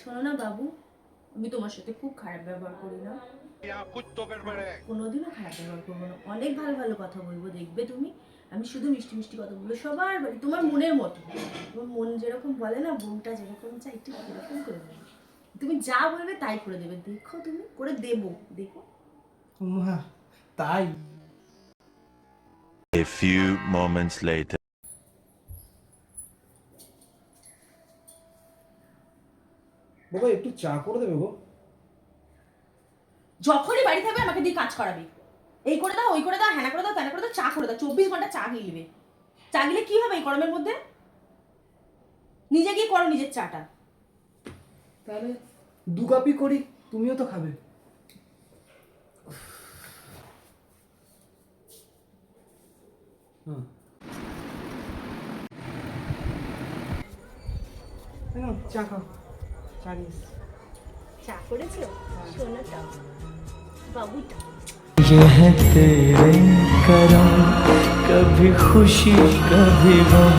শোনো না বাবু, আমি তোমার সাথে খুব খারাপ ব্যবহার করি না, কোনোদিনও খারাপ ব্যবহার করবো না, অনেক ভালো ভালো কথা বলবো, দেখবে তুমি। আমি শুধু মিষ্টি মিষ্টি কথা বলবো সবার বাড়ি, তোমার মনের মতো। তোমার মন যেরকম বলে না, বউটা যেরকম চাই ঠিক সেরকম করে দেবে। তুমি যা বলবে তাই করে দেবে, দেখো তুমি করে দেবো, দেখো। মা, তাই? A few moments later. বাবা একটু চা করে দেবে গো। যখনই বাড়ি থাকবে আমাকে দিয়ে কাজ করাবি, এই করে দাও, ওই করে দাও, হ্যানা করে দাও, ত্যানা করে দাও, চা করে দাও, 24 ঘন্টা চা গিলবে। চা গিলে কি হবে এই গরমের মধ্যে? নিজে গিয়ে করো নিজের চাটা। তাহলে 2 কাপই করি, তুমিও তো খাবে। চা খাও, চা নিস। চা করেছো সোনাটা, বাবুটা। ये है तेरे करम, कभी खुशी कभी गम।